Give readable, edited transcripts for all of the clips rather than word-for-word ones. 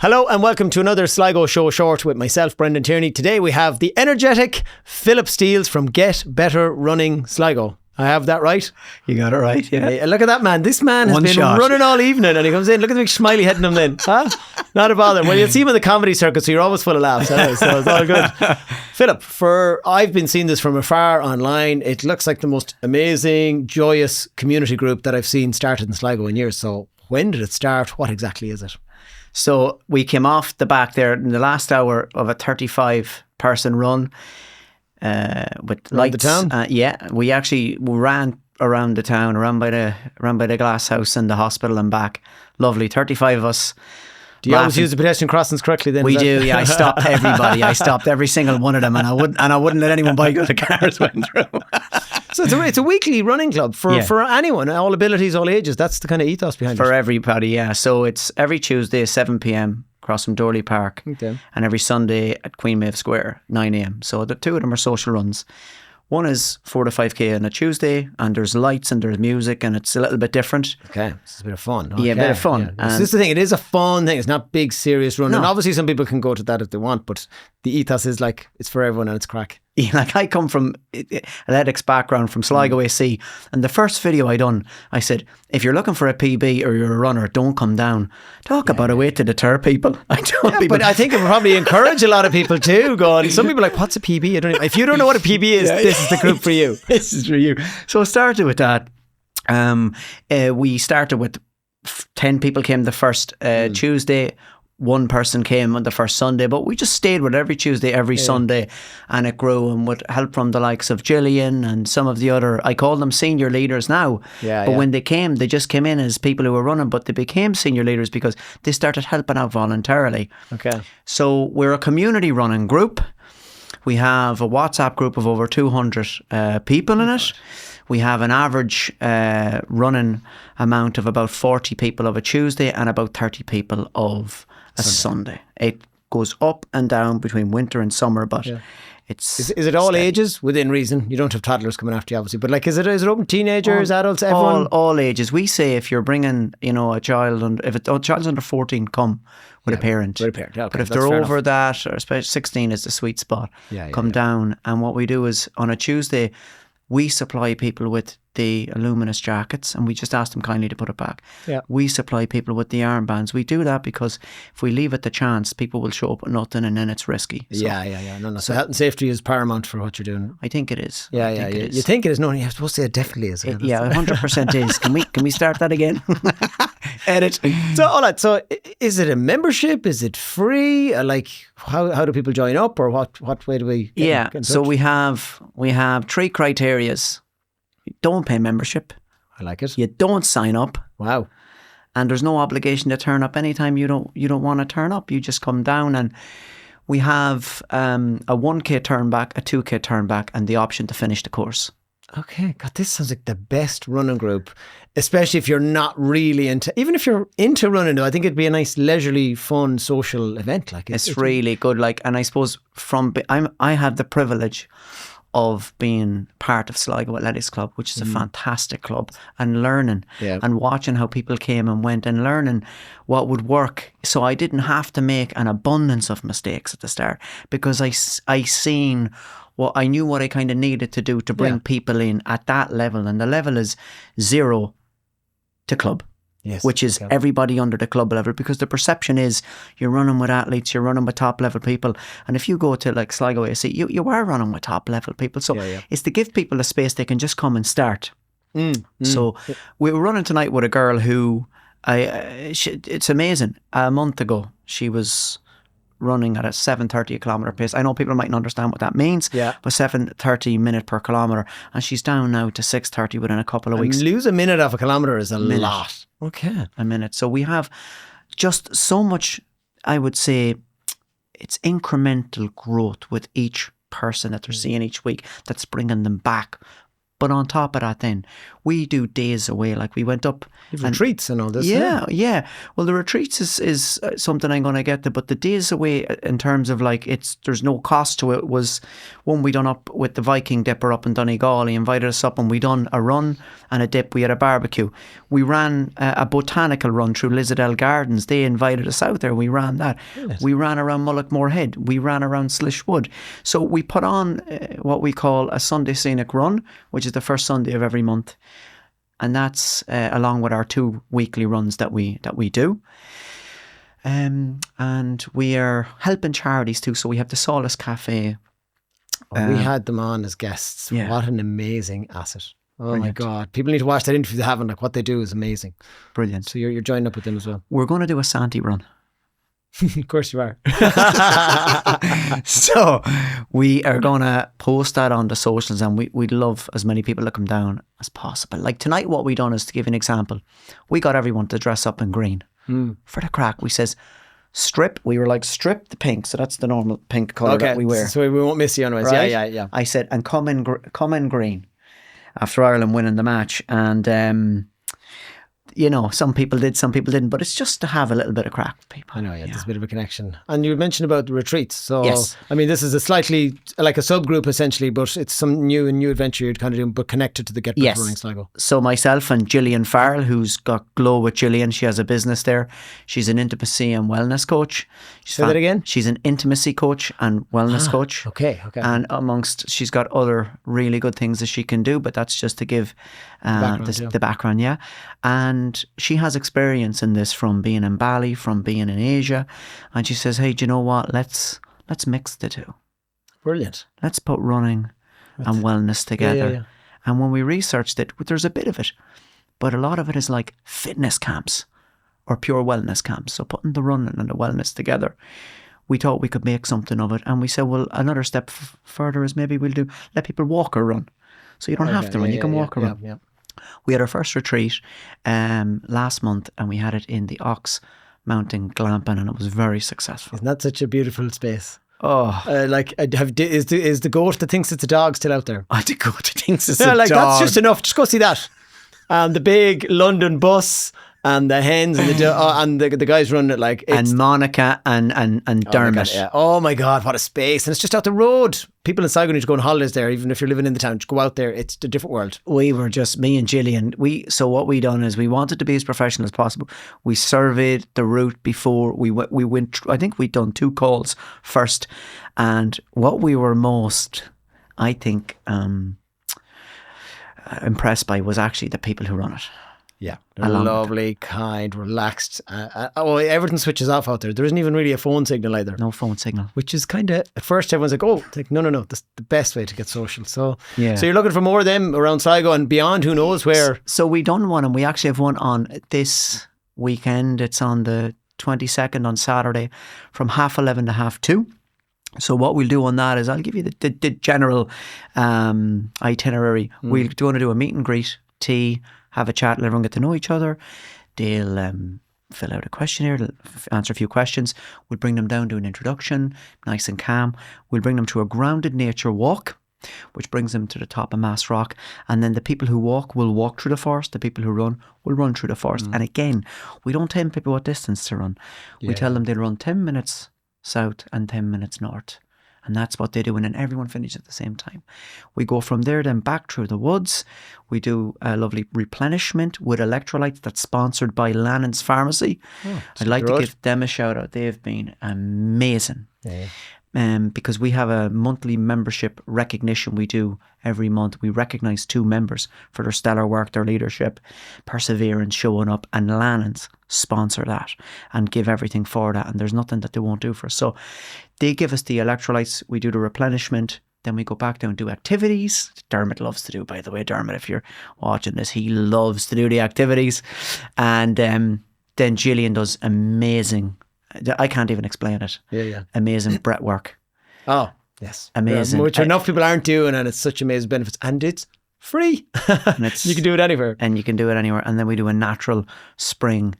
Hello and welcome to another Sligo Show Short with myself, Brendan Tierney. Today we have the energetic Philip Steels from Get Better Running Sligo. I have that right? You got it right, yeah. Hey, look at that man. This man has One been shot. running all evening and he comes in. Look at the big smiley head in him then. Huh? Not a bother. Well, you'll see him in the comedy circuit, so you're always full of laughs. Anyway, so it's all good. Philip, I've been seeing this from afar online. It looks like the most amazing, joyous community group that I've seen started in Sligo in years. So when did it start? What exactly is it? So we came off the back there in the last hour of a 35-person run with Around lights. the town? Yeah, we actually ran around the town, around by the glass house and the hospital and back. Lovely, 35 of us. Do you always use the pedestrian crossings correctly then? We do, yeah. I stopped everybody. I stopped every single one of them, and I wouldn't let anyone by because the cars went through. So it's a weekly running club for anyone, all abilities, all ages. That's the kind of ethos behind it. For everybody, yeah. So it's every Tuesday, 7 p.m, across from Dorley Park. Okay. And every Sunday at Queen Maeve Square, 9 a.m. So the two of them are social runs. One is 4 to 5k on a Tuesday, and there's lights and there's music, and it's a little bit different. Okay, it's a bit of fun. Yeah, a bit of fun. Yeah. So this is the thing, it is a fun thing. It's not big, serious run. No. And obviously some people can go to that if they want, but the ethos is like, it's for everyone and it's crack. Yeah, like I come from athletics background from Sligo AC, and the first video I done, I said, if you're looking for a PB or you're a runner, don't come down. Talk about a way to deter people. I tell people. But I think it would probably encourage a lot of people too, going, some people are like, what's a PB? If you don't know what a PB is, this is the group for you. This is for you. So I started with that. We started with 10 people came the first Tuesday. One person came on the first Sunday, but we just stayed with it every Tuesday, every Sunday, and it grew. And with help from the likes of Gillian and some of the other, I call them senior leaders now. But when they came, they just came in as people who were running, but they became senior leaders because they started helping out voluntarily. Okay. So we're a community running group. We have a WhatsApp group of over 200 people in it. We have an average running amount of about 40 people of a Tuesday and about 30 people of a Sunday. It goes up and down between winter and summer, but it's... Is it all steady. Ages within reason? You don't have toddlers coming after you, obviously, but like, is it open teenagers, adults, everyone? All ages. We say if you're bringing, a child, and if a child's under 14, come with a parent. With a parent, okay, but if they're over that, or especially 16 is the sweet spot, come down. And what we do is on a Tuesday, we supply people with the luminous jackets, and we just ask them kindly to put it back. Yeah. We supply people with the armbands. We do that because if we leave it to chance, people will show up with nothing, and then it's risky. So, No. So health and safety is paramount for what you're doing. I think it is. Yeah. You think it is? No, you're supposed to say it definitely is. 100% is. Can we start that again? Edit. So, all right. So, is it a membership? Is it free? Like, how do people join up, or what way do we? Get in touch? So we have 3 criterias. You don't pay membership. I like it. You don't sign up. Wow. And there's no obligation to turn up anytime you don't want to turn up. You just come down, and we have a 1k turn back, a 2k turn back, and the option to finish the course. Okay, God, this sounds like the best running group, especially if you're not really even if you're into running though, I think it'd be a nice leisurely, fun, social event. Like it's really good. Like, and I suppose I have the privilege of being part of Sligo Athletics Club, which is a fantastic club, and learning and watching how people came and went and learning what would work. So I didn't have to make an abundance of mistakes at the start because I seen what I knew what I kind of needed to do to bring people in at that level, and the level is 0 to club. Yes, which is everybody under the club level, because the perception is you're running with athletes, you're running with top level people, and if you go to like Sligo AC, you are running with top level people. So it's to give people a space they can just come and start. So we were running tonight with a girl who it's amazing. A month ago she was running at a 7:30 a kilometre pace. I know people mightn't understand what that means, but 7:30 minute per kilometre, and she's down now to 6:30 within a couple of weeks. Lose a minute off a kilometre is a lot. Okay. A minute. So we have just so much, I would say, it's incremental growth with each person that they're seeing each week that's bringing them back But on top of that, then we do days away. Like we went up retreats and all this. Yeah. Well, the retreats is something I'm going to get to, but the days away in terms of like there's no cost to it. Was one we done up with the Viking Dipper up in Donegal. He invited us up and we done a run and a dip. We had a barbecue. We ran a botanical run through Lizardale Gardens. They invited us out there. We ran that. Brilliant. We ran around Mullaghmore Head. We ran around Slish Wood. So we put on what we call a Sunday Scenic Run, which is the first Sunday of every month. And that's along with our 2 weekly runs that we do. And we are helping charities too. So we have the Solace Cafe. We had them on as guests. Yeah. What an amazing asset. Oh Brilliant. My God. People need to watch that interview they haven't. Like, what they do is amazing. Brilliant. So you're joining up with them as well. We're going to do a Santee run. Of course you are. So we are going to post that on the socials, and we'd love as many people to come down as possible. Like tonight, what we done is, to give you an example, we got everyone to dress up in green for the crack. We says strip. We were like, strip the pink. So that's the normal pink colour that we wear. So we won't miss you anyways. Right? Yeah. I said, and come in green after Ireland winning the match. And you know, some people did, some people didn't, but it's just to have a little bit of crack with people. I know, yeah, there's a bit of a connection. And you mentioned about the retreats. So, yes. I mean, this is a slightly like a subgroup essentially, but it's some new adventure you're kind of doing, but connected to the Get Back Running Sligo. So myself and Gillian Farrell, who's got Glow with Gillian, she has a business there. She's an intimacy and wellness coach. Say that again? She's an intimacy coach and wellness coach. Okay. And she's got other really good things that she can do, but that's just to give the background, yeah. And she has experience in this from being in Bali, from being in Asia. And she says, hey, do you know what? Let's mix the two. Brilliant. Let's put running and wellness together. Yeah. And when we researched it, there's a bit of it, but a lot of it is like fitness camps or pure wellness camps. So putting the running and the wellness together, we thought we could make something of it. And we said, well, another step further is maybe let people walk or run. So you don't have to run, you can walk or run. Yeah. We had our first retreat last month, and we had it in the Ox Mountain Glamping, and it was very successful. Isn't that such a beautiful space? Oh, is the goat that thinks it's a dog still out there? The goat that thinks it's a dog. That's just enough. Just go see that. And the big London bus. And the hens and the guys running it like it's, and Monica and Dermot. Oh my God, what a space. And it's just out the road. People in Sligo need to go on holidays there, even if you're living in the town. Just go out there. It's a different world. We were just, me and Gillian, so what we done is we wanted to be as professional as possible. We surveyed the route before we went. I think we'd done 2 calls first. And what we were most, I think, impressed by was actually the people who run it. Yeah, they're lovely, kind, relaxed. Everything switches off out there. There isn't even really a phone signal either. No phone signal. Which is kind of, at first everyone's like, no, that's the best way to get social. So yeah. So you're looking for more of them around Sligo and beyond, who knows where. So we done one, and we actually have one on this weekend. It's on the 22nd on Saturday from 11:30 to 2:30. So what we'll do on that is I'll give you the general itinerary. We're going to do a meet and greet, tea, have a chat, let everyone get to know each other. They'll fill out a questionnaire, they'll answer a few questions. We'll bring them down to an introduction, nice and calm. We'll bring them to a grounded nature walk, which brings them to the top of Mass Rock. And then the people who walk will walk through the forest. The people who run will run through the forest. And again, we don't tell people what distance to run. We tell them they'll run 10 minutes south and 10 minutes north. And that's what they do. And then everyone finishes at the same time. We go from there then back through the woods. We do a lovely replenishment with electrolytes that's sponsored by Lannon's Pharmacy. I'd like to give them a shout out. They've been amazing. Yeah. Because we have a monthly membership recognition we do every month. We recognise 2 members for their stellar work, their leadership, perseverance, showing up, and Lannon's sponsor that and give everything for that, and there's nothing that they won't do for us. So they give us the electrolytes, we do the replenishment, then we go back down and do activities. Dermot loves to do, by the way. Dermot, if you're watching this, he loves to do the activities. And then Gillian does amazing, I can't even explain it. Yeah. Amazing breath work. Oh, yes. Amazing. Which enough people aren't doing, and it's such amazing benefits. And it's free. And you can do it anywhere. And you can do it anywhere. And then we do a natural spring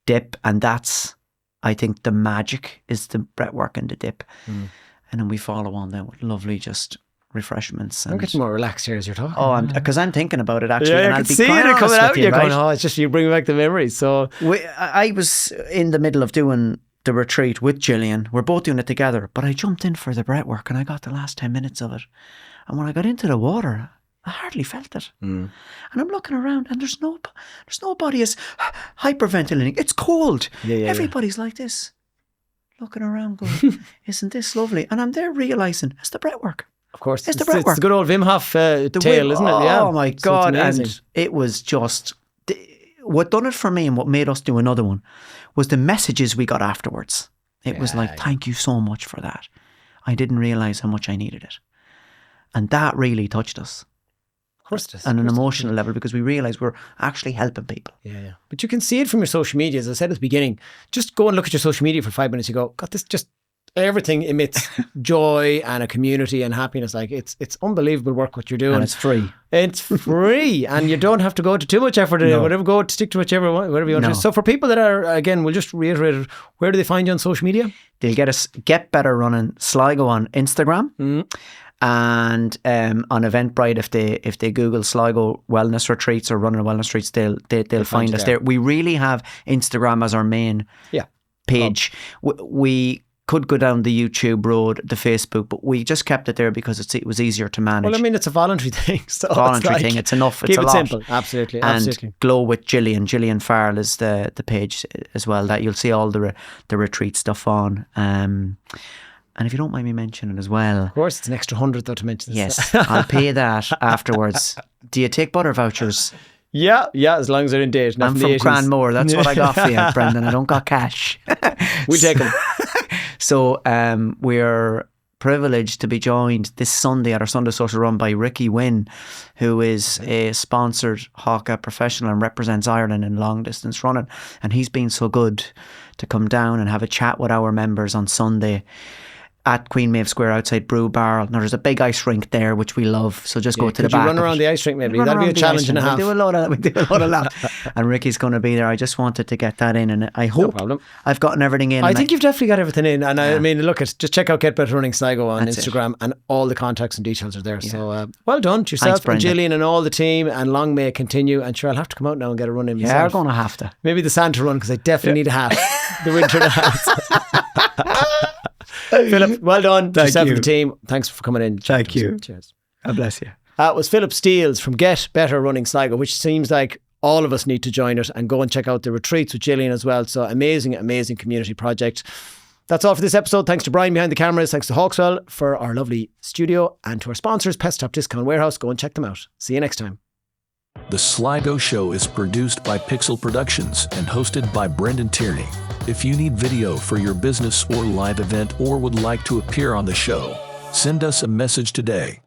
dip. And that's, I think, the magic is the breath work and the dip. And then we follow on then with lovely just refreshments. I'm And, getting more relaxed here as you're talking. oh, because I'm thinking about it actually. Yeah, and I I'll can be see quite it honest coming with out. you, You're going, right? oh, it's just you bring back the memories. So I was in the middle of doing the retreat with Gillian. We're both doing it together, but I jumped in for the breath work and I got the last 10 minutes of it. And when I got into the water, I hardly felt it. And I'm looking around and there's nobody is hyperventilating. It's cold. Everybody's like this, looking around going, isn't this lovely? And I'm there realizing it's the breath work. of course, It's the breath work. the good old Wim Hof tale, isn't it? Yeah. Oh my So God. it's amazing. And it was just, what done it for me and what made us do another one was the messages we got afterwards. It was like, thank you so much for that. I didn't realize how much I needed it. And that really touched us. Of course it is. On an emotional level, because we realised we're actually helping people. Yeah. But you can see it from your social media. As I said at the beginning, just go and look at your social media for 5 minutes. You go, God, this just, everything emits joy and a community and happiness. Like it's unbelievable work what you're doing. And it's free. It's free, and you don't have to go to too much effort. Whatever, go stick to whatever you want to. So for people that are, again, we'll just reiterate it, where do they find you on social media? They'll get us Get Better Running Sligo on Instagram. And on Eventbrite, if they Google Sligo Wellness Retreats or Running Wellness Retreats, they'll find us there. We really have Instagram as our main page. We could go down the YouTube road, the Facebook, but we just kept it there because it was easier to manage. Well, I mean, it's a voluntary thing. So it's enough. It's keep a it lot. simple. Absolutely. And Glow with Gillian Farrell is the page as well, that you'll see all the retreat stuff on. And if you don't mind me mentioning as well. Of course, it's an extra 100 though to mention this. Yes, I'll pay that afterwards. Do you take butter vouchers? Yeah, as long as they're in date. I'm from Cranmore. That's what I got for you, Brendan. I don't got cash. We take them. So we're privileged to be joined this Sunday at our Sunday Social run by Ricky Wynn, who is a sponsored Hawker professional and represents Ireland in long distance running. And he's been so good to come down and have a chat with our members on Sunday at Queen Maeve Square outside Brew Barrel. Now there's a big ice rink there which we love, so just go to the back. Could you run around the ice rink maybe? That'll be a challenge and a half. We do a lot of laps. And Ricky's going to be there. I just wanted to get that in, and I hope I've gotten everything in. I think you've definitely got everything in, and I mean, look, just check out Get Better Running Sligo on Instagram, and all the contacts and details are there. So well done to yourself and Gillian and all the team, and long may it continue. And sure, I'll have to come out now and get a run in myself. Yeah, we're going to have to. Maybe the Santa run, because I definitely need a hat. The winter hat. Philip, well done. Thank yourself you. and the team. Thanks for coming in. Thank you. Cheers. God bless you. That was Philip Steels from Get Better Running Sligo, which seems like all of us need to join it and go and check out the retreats with Gillian as well. So amazing community project. That's all for this episode. Thanks to Brian behind the cameras. Thanks to Hawkswell for our lovely studio, and to our sponsors, Pet Stop Discount Warehouse. Go and check them out. See you next time. The Sligo Show is produced by Pixel Productions and hosted by Brendan Tierney. If you need video for your business or live event or would like to appear on the show, send us a message today.